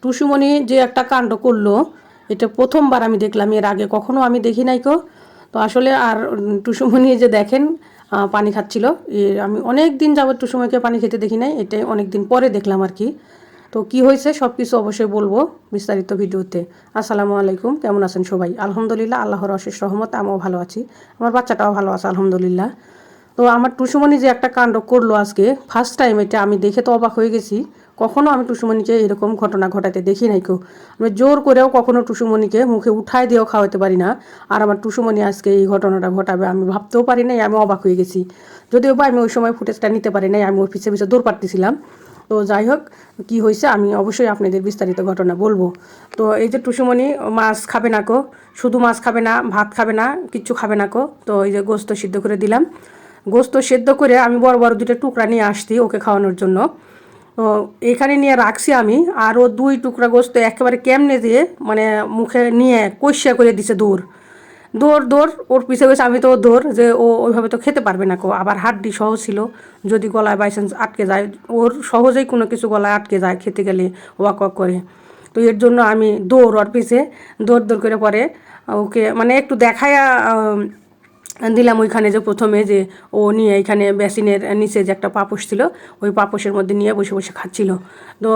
টুসুমণি যে একটা কাণ্ড করলো, এটা প্রথমবার আমি দেখলাম, এর আগে কখনো আমি দেখি নাই কো। তো আসলে আর টুসুমণি যে দেখেন পানি খাচ্ছিল, আমি অনেক দিন যাবত টুসুমণিকে পানি খেতে দেখি নাই, এটাই অনেক দিন পরে দেখলাম আর কি। তো কি হয়েছে সব কিছু অবশ্যই বলবো বিস্তারিত ভিডিওতে। আসসালামু আলাইকুম, কেমন আছেন সবাই? আলহামদুলিল্লাহ, আল্লাহর অশেষ রহমত, আমিও ভালো আছি, আমার বাচ্চাটাও ভালো আছে আলহামদুলিল্লাহ। তো আমার টুসুমণি যে একটা কাণ্ড করলো আজকে, ফার্স্ট টাইম এটা আমি দেখে তো অবাক হয়ে গেছি। কখনো আমি টুসুমণিকে এরকম ঘটনা ঘটাতে দেখি নাই কেউ। আমি জোর করেও কখনো টুসুমণিকে মুখে উঠায় দিয়েও খাওয়াতে পারি না, আর আমার টুসুমণি আজকে এই ঘটনাটা ঘটাবে আমি ভাবতেও পারি নাই। আমি অবাক হয়ে গেছি, যদিও বা আমি ওই সময় ফুটেজটা নিতে পারি নাই, আমি ওর পিছে পিছে দৌড় পাড়তেছিলাম। তো যাই হোক, কী হয়েছে আমি অবশ্যই আপনাদের বিস্তারিত ঘটনা বলবো। তো এই যে টুসুমণি মাছ খাবে না কো, শুধু মাছ খাবে না, ভাত খাবে না, কিচ্ছু খাবে না কো। তো এই যে গোস্ত সিদ্ধ করে দিলাম, গোস্ত সেদ্ধ করে আমি বড় বড় দুটো টুকরা নিয়ে আসছি ওকে খাওয়ানোর জন্য। তো এখানে নিয়ে রাখছি আমি, আর ও দুই টুকরা গোস্ত একেবারে কেমনে দিয়ে মানে মুখে নিয়ে কষিয়া করে দিছে দৌড় দৌড় দৌড়, ওর পিছে পিছে আমি তো দৌড়, যে ও ওইভাবে তো খেতে পারবে না কো। আবার হাড্ডি সহ ছিল, যদি গলায় বাইচান্স আটকে যায়, ওর সহজেই কোনো কিছু গলায় আটকে যায় খেতে গেলে ওয়াক ওয়াক করে। তো এর জন্য আমি দৌড় ওর পিছে দৌড় দৌড় করে পরে ওকে মানে একটু দেখায়া দিলাম ওইখানে, যে প্রথমে যে ও নিয়ে এইখানে বেসিনের নিচে যে একটা পাপোশ ছিল, ওই পাপোশের মধ্যে নিয়ে বসে বসে খাচ্ছিল। তো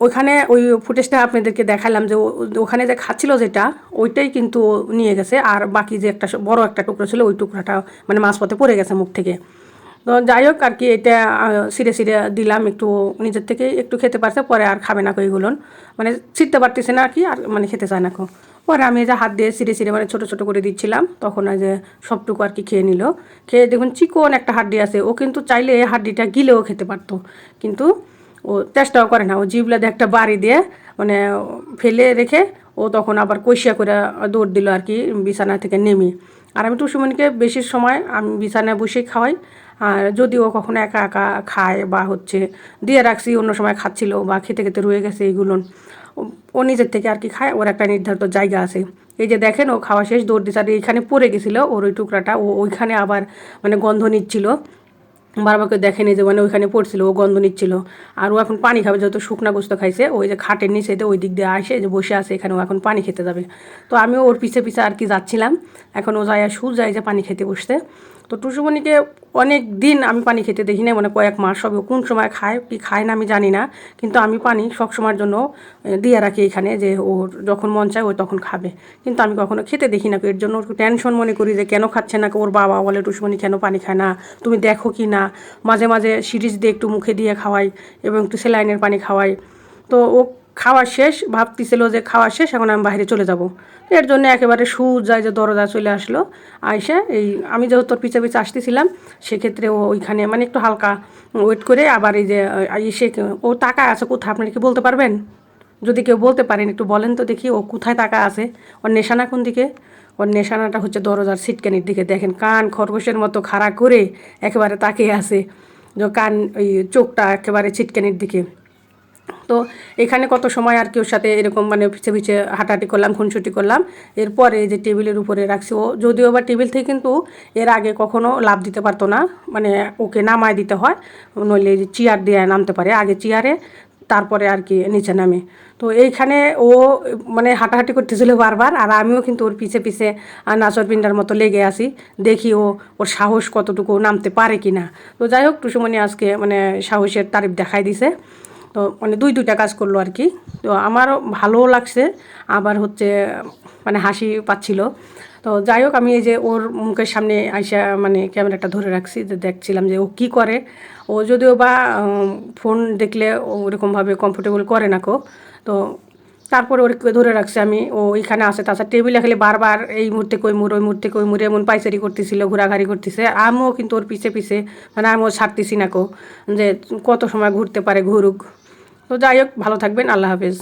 ওইখানে ওই ফুটেজটা আপনাদেরকে দেখালাম যে ওখানে যে খাচ্ছিল যেটা, ওইটাই কিন্তু নিয়ে গেছে, আর বাকি যে একটা বড় একটা টুকরো ছিল ওই টুকরাটা মানে মাঝপথে পড়ে গেছে মুখ থেকে। তো যাই হোক আর কি, এটা সিরে সিরে দিলাম, একটু নিজের থেকে একটু খেতে পারছে, পরে আর খাবে না কো এইগুলো, মানে ছিটতে পারতেছে না আর কি, আর মানে খেতে চায় না কো। পরে আমি যে হাত দিয়ে সিরে সিরে মানে ছোটো ছোটো করে দিচ্ছিলাম, তখন ওই যে সবটুকু আর কি খেয়ে নিল। খেয়ে দেখুন চিকন একটা হাড্ডি আছে, ও কিন্তু চাইলে হাড্ডিটা গিলেও খেতে পারতো, কিন্তু ও চেষ্টাও করে না, ও জিবলাতে একটা বাড়ি দিয়ে মানে ফেলে রেখে ও তখন আবার কষিয়া করে দৌড় দিল আর কি বিছানা থেকে নেমে। আর আমি টুসুমণিকে বেশি সময় আমি বিছানায় বসেই খাওয়াই, আর যদিও কখনো একা একা খায় বা হচ্ছে দিয়ে রাখছি, অন্য সময় খাচ্ছিল বা খেতে খেতে রয়ে গেছে এইগুলো, ও নিজের থেকে আর কি খায়, ওর একটা নির্ধারিত জায়গা আছে। এই যে দেখেন ও খাওয়া শেষ দৌড় দিচ্ছে, আর এইখানে পড়ে গেছিলো ওর ওই টুকরাটা, ও ওইখানে আবার মানে গন্ধ নিচ্ছিল, বারবারকে দেখেনি যে মানে ওইখানে পড়ছিল, ও গন্ধ নিচ্ছিল। আর ও এখন পানি খাবে, যেহেতু শুকনা গোস্ত খাইছে, ওই যে খাটের নিচে ওই দিক দিয়ে আসে যে বসে আছে এখানে, ও এখন পানি খেতে যাবে। তো আমিও ওর পিছে পিছে আর কি যাচ্ছিলাম, এখন ও যায় যায় যে পানি খেতে বসতে। তো টুসুমণিকে অনেক দিন আমি পানি খেতে দেখি না, মানে কয়েক মাস হবে, কোন সময় খায় কি খায় না আমি জানি না, কিন্তু আমি পানি সব সময়ের জন্য দিয়ে রাখি এখানে, যে ওর যখন মন চায় ও তখন খাবে। কিন্তু আমি কখনো খেতে দেখি না, এর জন্য একটু টেনশন মনে করি যে কেন খাচ্ছে না। ওর বাবা বলে টুসুমণি কেন পানি খায় না, তুমি দেখো কি না। মাঝে মাঝে সিরিজ দিয়ে একটু মুখে দিয়ে খাওয়াই এবং একটু স্যালাইনের পানি খাওয়াই। তো ও খাওয়া শেষ, ভাবতেছিল যে খাওয়া শেষ এখন আমি বাইরে চলে যাব, এর জন্য একেবারে যায় যে দরজা চলে আসলো। আইসা এই আমি যেহেতু তোর পিছে পিছে আসতেছিলাম, সেক্ষেত্রে ও ওইখানে মানে একটু হালকা ওয়েট করে আবার এই যে এসে ও টাকা আছে কোথায় আপনারা কি বলতে পারবেন? যদি কেউ বলতে পারেন একটু বলেন তো দেখি, ও কোথায় টাকা আছে, ওর নেশানা কোন দিকে? ওর নেশানাটা হচ্ছে দরজার সিটকানির দিকে। দেখেন কান খরগোশের মতো খাড়া করে একেবারে তাকিয়ে আছে, যে কান ওই চোখটা একেবারে ছিটকানির দিকে। তো এখানে কত সময় আর কি ওর সাথে এরকম মানে পিছে পিছে হাঁটাহাঁটি করলাম, খুনসুটি করলাম। এরপরে যে টেবিলের উপরে রাখছি, ও যদিও বা টেবিল থেকে কিন্তু এর আগে কখনো লাভ দিতে পারতো না, মানে ওকে নামায় দিতে হয়, নইলে যে চেয়ার দিয়ে নামতে পারে, আগে চেয়ারে তারপরে আর কি নিচে নামে। তো এইখানে ও মানে হাঁটাহাঁটি করতেছিল বারবার, আর আমিও কিন্তু ওর পিছে পিছে নাচর পিন্ডার মতো লেগে আসি, দেখি ওর সাহস কতটুকু নামতে পারে কি না। তো যাই হোক, টুসুমণি আজকে মানে সাহসের তারিফ দেখাই দিছে। তো মানে দুইটা কাজ করলো আর কি। তো আমারও ভালোও লাগছে, আবার হচ্ছে মানে হাসি পাচ্ছিল। তো যাই হোক, আমি এই যে ওর মুখের সামনে আইসা মানে ক্যামেরাটা ধরে রাখছি, যে দেখছিলাম যে ও কি করে। ও যদিও বা ফোন দেখলে ওরকমভাবে কমফোর্টেবল করে না কো। তো তারপরে ওর ধরে রাখছি আমি, ও এখানে আসে। তাছাড়া টেবিলে খেলে বারবার এই মুহূর্তে কই মুড় ওই মুহূর্তে কই মুড়ে এমন পাইচারি করতেছিল, ঘোরাঘাড়ি করতেছে। আমিও কিন্তু ওর পিছে পিছে মানে আমিও ছাড়তেছি না কো, যে কত সময় ঘুরতে পারে ঘুরুক। তো যাই হোক, ভালো থাকবেন, আল্লাহ হাফেজ।